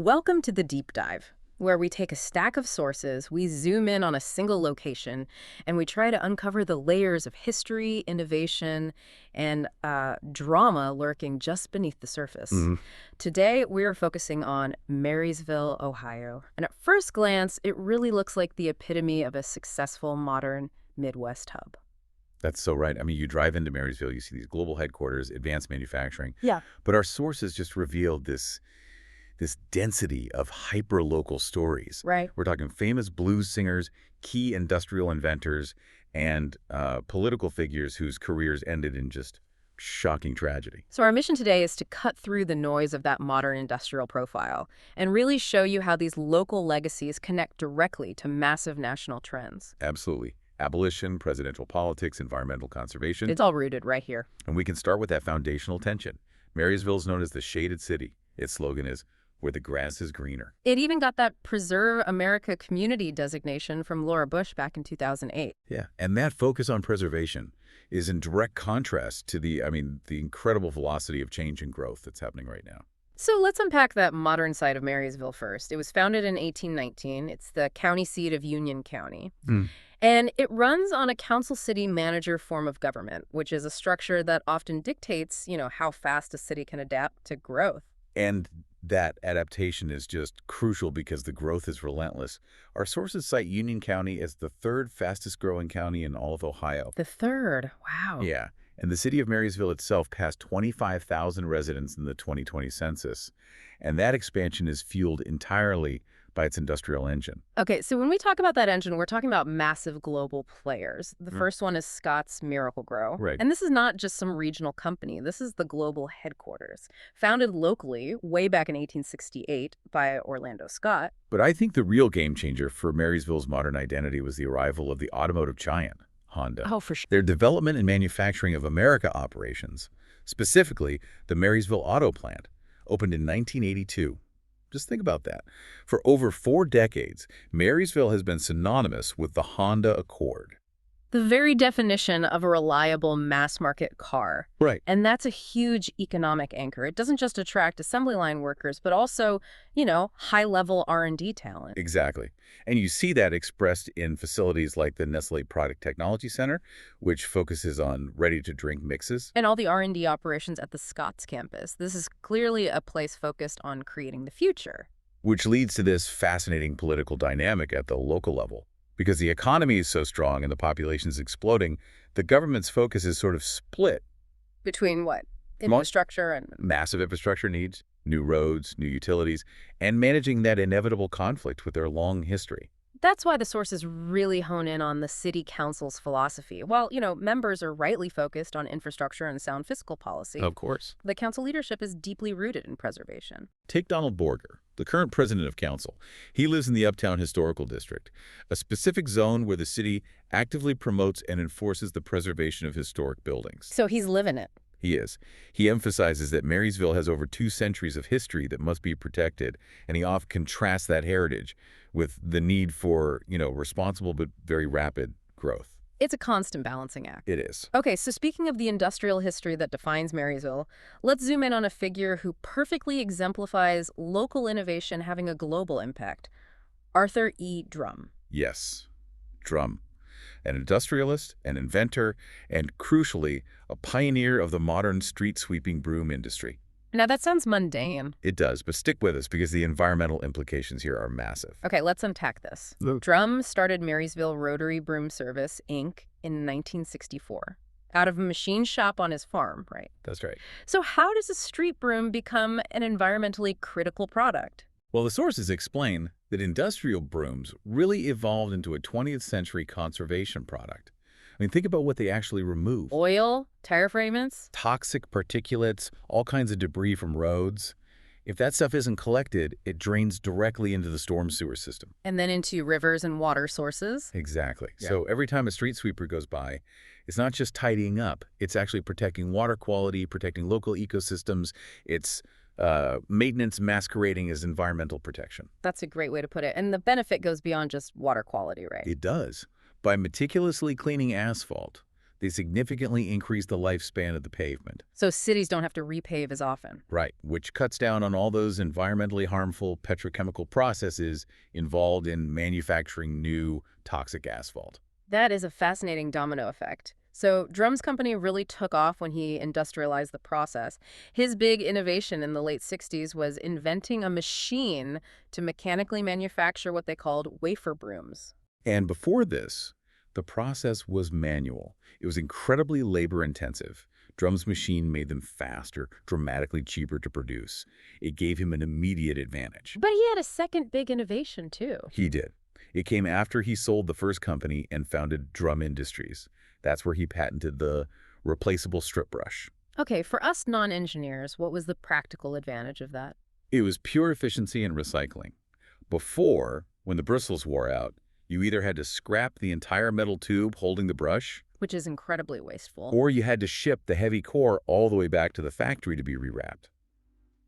Welcome to the Deep Dive, where we take a stack of sources, we zoom in on a single location, and we try to uncover the layers of history, innovation, and drama lurking just beneath the surface. hmm Today, we're focusing on Marysville, Ohio. And at first glance, it really looks like the epitome of a successful modern Midwest hub. That's so right. I mean, you drive into Marysville, you see these global headquarters, advanced manufacturing. Yeah. But our sources just revealed this density of hyper-local stories. Right. We're talking famous blues singers, key industrial inventors, and political figures whose careers ended in just shocking tragedy. So our mission today is to cut through the noise of that modern industrial profile and really show you how these local legacies connect directly to massive national trends. Absolutely. Abolition, presidential politics, environmental conservation. It's all rooted right here. And we can start with that foundational tension. Marysville is known as the Shaded City. Its slogan is, where the grass is greener. It even got that Preserve America Community designation from Laura Bush back in 2008. Yeah, and that focus on preservation is in direct contrast to the incredible velocity of change and growth that's happening right now. So let's unpack that modern side of Marysville first. It was founded in 1819. It's the county seat of Union County. And it runs on a council city manager form of government, which is a structure that often dictates, how fast a city can adapt to growth. And that adaptation is just crucial because the growth is relentless. Our sources cite Union County as the third fastest growing county in all of Ohio. The third. Wow. Yeah, and the city of Marysville itself passed 25,000 residents in the 2020 census. And that expansion is fueled entirely by its industrial engine. Okay, so when we talk about that engine, we're talking about massive global players. The first one is Scott's Miracle-Gro. Right. And this is not just some regional company. This is the global headquarters, founded locally way back in 1868 by Orlando Scott. But I think the real game changer for Marysville's modern identity was the arrival of the automotive giant, Honda. Oh, for sure. Their development and manufacturing of America operations, specifically the Marysville Auto Plant, opened in 1982. Just think about that. For over 4 decades, Marysville has been synonymous with the Honda Accord. The very definition of a reliable mass-market car. Right. And that's a huge economic anchor. It doesn't just attract assembly line workers, but also, high-level R&D talent. Exactly. And you see that expressed in facilities like the Nestle Product Technology Center, which focuses on ready-to-drink mixes. And all the R&D operations at the Scotts campus. This is clearly a place focused on creating the future. Which leads to this fascinating political dynamic at the local level. Because the economy is so strong and the population is exploding, the government's focus is sort of split. Between what? Infrastructure and... Massive infrastructure needs, new roads, new utilities, and managing that inevitable conflict with their long history. That's why the sources really hone in on the city council's philosophy. While, members are rightly focused on infrastructure and sound fiscal policy, Of course. the council leadership is deeply rooted in preservation. Take Donald Borger, the current president of council. He lives in the Uptown Historical District, a specific zone where the city actively promotes and enforces the preservation of historic buildings. So he's living it. He is. He emphasizes that Marysville has over 2 centuries of history that must be protected, and he often contrasts that heritage with the need for, responsible but very rapid growth. It's a constant balancing act. It is. Okay, so speaking of the industrial history that defines Marysville, let's zoom in on a figure who perfectly exemplifies local innovation having a global impact. Arthur E. Drum. Yes. Drum. An industrialist, an inventor, and crucially, a pioneer of the modern street-sweeping broom industry. Now that sounds mundane. It does, but stick with us because the environmental implications here are massive. Okay, let's unpack this. Drum started Marysville Rotary Broom Service, Inc. in 1964. Out of a machine shop on his farm, right? That's right. So how does a street broom become an environmentally critical product? Well, the sources explain that industrial brooms really evolved into a 20th century conservation product. I mean, think about what they actually remove. Oil, tire fragments. Toxic particulates, all kinds of debris from roads. If that stuff isn't collected, it drains directly into the storm sewer system. And then into rivers and water sources. Exactly. Yeah. So every time a street sweeper goes by, it's not just tidying up. It's actually protecting water quality, protecting local ecosystems. It's maintenance masquerading as environmental protection. That's a great way to put it. And the benefit goes beyond just water quality, right? It does. By meticulously cleaning asphalt, They significantly increase the lifespan of the pavement. So cities don't have to repave as often. Right, which cuts down on all those environmentally harmful petrochemical processes involved in manufacturing new toxic asphalt. That is a fascinating domino effect. So Drum's company really took off when he industrialized the process. His big innovation in the late 60s was inventing a machine to mechanically manufacture what they called wafer brooms. And before this, the process was manual. It was incredibly labor-intensive. Drum's machine made them faster, dramatically cheaper to produce. It gave him an immediate advantage. But he had a second big innovation, too. He did. It came after he sold the first company and founded Drum Industries. That's where he patented the replaceable strip brush. Okay, for us non-engineers, what was the practical advantage of that? It was pure efficiency and recycling. Before, when the bristles wore out, you either had to scrap the entire metal tube holding the brush, Which is incredibly wasteful. or you had to ship the heavy core all the way back to the factory to be rewrapped.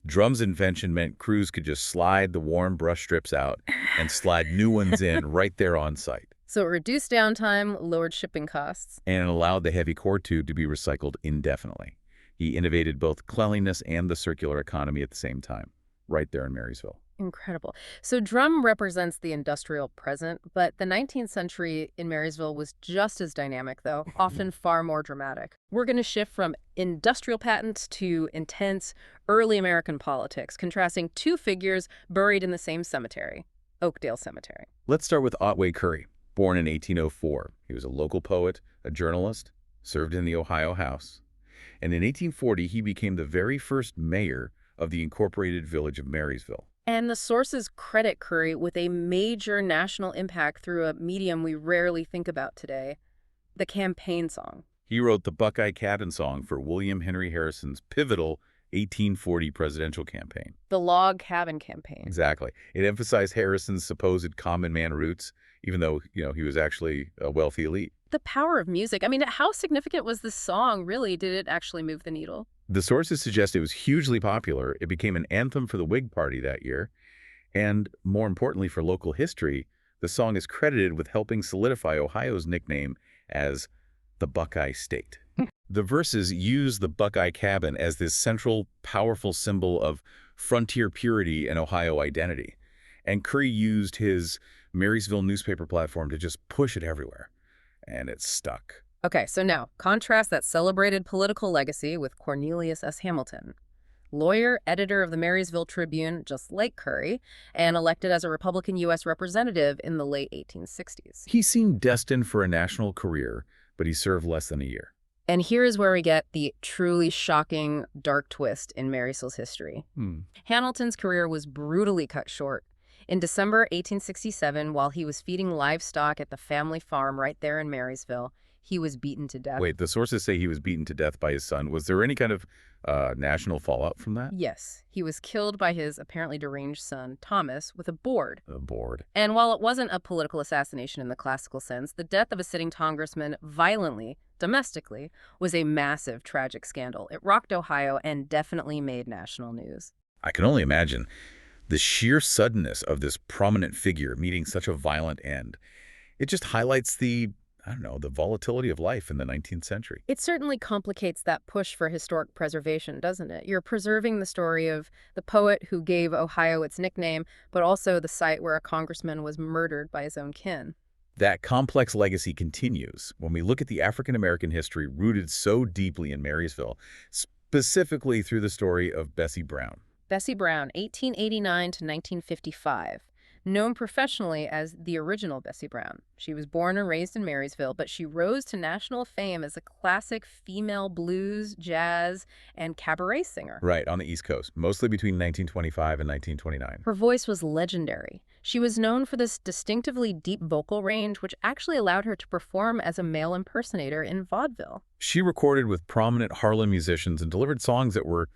Drum's invention meant crews could just slide the worn brush strips out and slide new ones in right there on site. So it reduced downtime, lowered shipping costs. And allowed the heavy core tube to be recycled indefinitely. He innovated both cleanliness and the circular economy at the same time, right there in Marysville. Incredible. So Drum represents the industrial present, but the 19th century in Marysville was just as dynamic, though, often far more dramatic. We're going to shift from industrial patents to intense early American politics, contrasting two figures buried in the same cemetery, Oakdale Cemetery. Let's start with Otway Curry, born in 1804. He was a local poet, a journalist, served in the Ohio House. And in 1840, he became the very first mayor of the incorporated village of Marysville. And the sources credit Curry with a major national impact through a medium we rarely think about today, the campaign song. He wrote the Buckeye Cabin song for William Henry Harrison's pivotal 1840 presidential campaign. The log cabin campaign. Exactly. It emphasized Harrison's supposed common man roots, even though, he was actually a wealthy elite. The power of music. I mean, how significant was this song, really? Did it actually move the needle? The sources suggest it was hugely popular. It became an anthem for the Whig Party that year. And more importantly for local history, the song is credited with helping solidify Ohio's nickname as the Buckeye State. The verses use the Buckeye Cabin as this central, powerful symbol of frontier purity and Ohio identity. And Curry used his Marysville newspaper platform to just push it everywhere. And it stuck. Okay, so now, contrast that celebrated political legacy with Cornelius S. Hamilton, lawyer, editor of the Marysville Tribune, just like Curry, and elected as a Republican U.S. representative in the late 1860s. He seemed destined for a national career, but he served less than a year. And here is where we get the truly shocking, dark twist in Marysville's history. Hamilton's career was brutally cut short. In December 1867, while he was feeding livestock at the family farm right there in Marysville, he was beaten to death. Wait, the sources say he was beaten to death by his son. Was there any kind of national fallout from that? Yes, he was killed by his apparently deranged son, Thomas, with a board. A board. And while it wasn't a political assassination in the classical sense, the death of a sitting congressman violently, domestically, was a massive, tragic scandal. It rocked Ohio and definitely made national news. I can only imagine the sheer suddenness of this prominent figure meeting such a violent end. It just highlights the volatility of life in the 19th century. It certainly complicates that push for historic preservation, doesn't it? You're preserving the story of the poet who gave Ohio its nickname, but also the site where a congressman was murdered by his own kin. That complex legacy continues when we look at the African-American history rooted so deeply in Marysville, specifically through the story of Bessie Brown. Bessie Brown, 1889 to 1955. Known professionally as the original Bessie Brown. She was born and raised in Marysville, but she rose to national fame as a classic female blues, jazz, and cabaret singer. Right, on the East Coast, mostly between 1925 and 1929. Her voice was legendary. She was known for this distinctively deep vocal range, which actually allowed her to perform as a male impersonator in vaudeville. She recorded with prominent Harlem musicians and delivered songs that were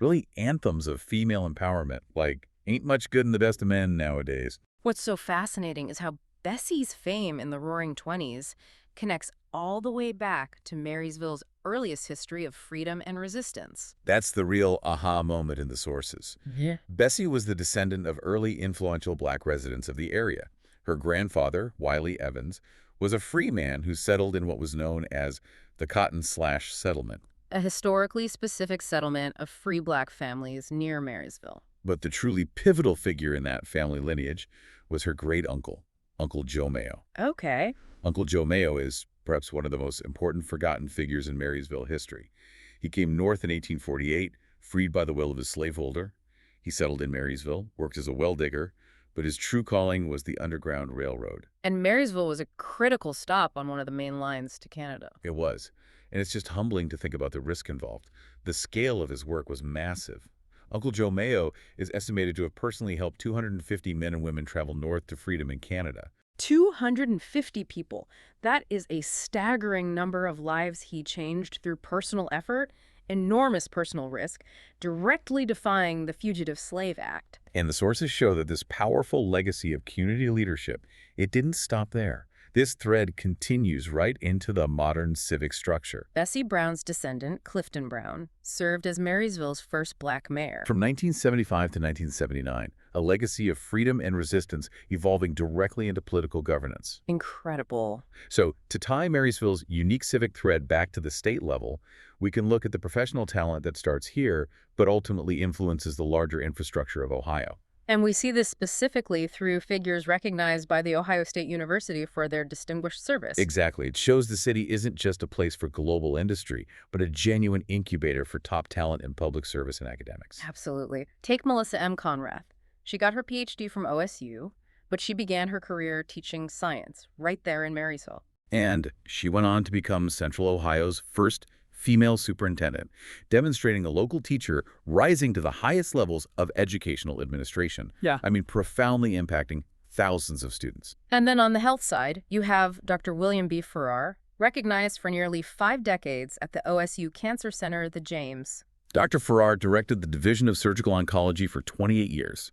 really anthems of female empowerment, like Ain't Much Good in the Best of Men Nowadays. What's so fascinating is how Bessie's fame in the Roaring Twenties connects all the way back to Marysville's earliest history of freedom and resistance. That's the real aha moment in the sources. Yeah. Bessie was the descendant of early influential black residents of the area. Her grandfather, Wiley Evans, was a free man who settled in what was known as the Cotton/Settlement. A historically specific settlement of free black families near Marysville. But the truly pivotal figure in that family lineage was her great-uncle, Uncle Joe Mayo. Okay. Uncle Joe Mayo is perhaps one of the most important forgotten figures in Marysville history. He came north in 1848, freed by the will of his slaveholder. He settled in Marysville, worked as a well digger, but his true calling was the Underground Railroad. And Marysville was a critical stop on one of the main lines to Canada. It was. And it's just humbling to think about the risk involved. The scale of his work was massive. Uncle Joe Mayo is estimated to have personally helped 250 men and women travel north to freedom in Canada. 250 people. That is a staggering number of lives he changed through personal effort, enormous personal risk, directly defying the Fugitive Slave Act. And the sources show that this powerful legacy of community leadership, it didn't stop there. This thread continues right into the modern civic structure. Bessie Brown's descendant, Clifton Brown, served as Marysville's first black mayor. From 1975 to 1979, a legacy of freedom and resistance evolving directly into political governance. Incredible. So, to tie Marysville's unique civic thread back to the state level, we can look at the professional talent that starts here, but ultimately influences the larger infrastructure of Ohio. And we see this specifically through figures recognized by the Ohio State University for their distinguished service. Exactly. It shows the city isn't just a place for global industry, but a genuine incubator for top talent in public service and academics. Absolutely. Take Melissa M. Conrath. She got her PhD from OSU, but she began her career teaching science right there in Marysville. And she went on to become Central Ohio's first female superintendent, demonstrating a local teacher rising to the highest levels of educational administration. Yeah. Profoundly impacting thousands of students. And then on the health side, you have Dr. William B. Farrar, recognized for nearly 5 decades at the OSU Cancer Center, the James. Dr. Farrar directed the Division of Surgical Oncology for 28 years.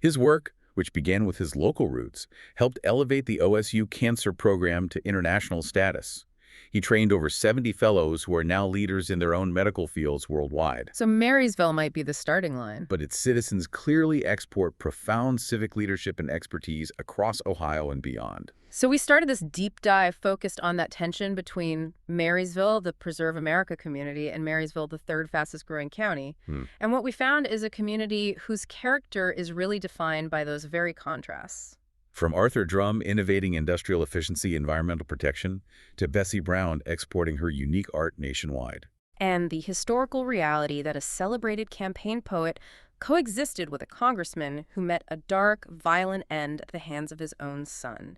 His work, which began with his local roots, helped elevate the OSU cancer program to international status. He trained over 70 fellows who are now leaders in their own medical fields worldwide. So Marysville might be the starting line. But its citizens clearly export profound civic leadership and expertise across Ohio and beyond. So we started this deep dive focused on that tension between Marysville, the Preserve America community, and Marysville, the third fastest growing county. And what we found is a community whose character is really defined by those very contrasts. From Arthur Drum innovating industrial efficiency, environmental protection, to Bessie Brown exporting her unique art nationwide. And the historical reality that a celebrated campaign poet coexisted with a congressman who met a dark, violent end at the hands of his own son.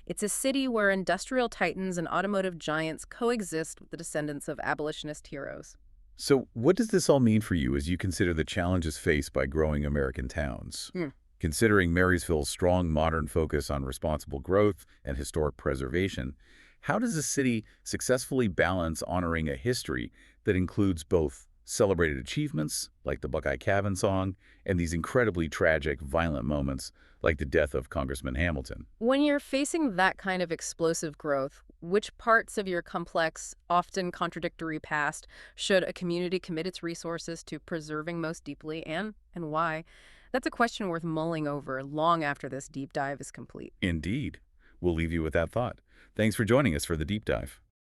It's a city where industrial titans and automotive giants coexist with the descendants of abolitionist heroes. So what does this all mean for you as you consider the challenges faced by growing American towns? Considering Marysville's strong modern focus on responsible growth and historic preservation, how does a city successfully balance honoring a history that includes both celebrated achievements, like the Buckeye Cabin song, and these incredibly tragic, violent moments, like the death of Congressman Hamilton? When you're facing that kind of explosive growth, which parts of your complex, often contradictory past should a community commit its resources to preserving most deeply, and why? That's a question worth mulling over long after this deep dive is complete. Indeed. We'll leave you with that thought. Thanks for joining us for the deep dive.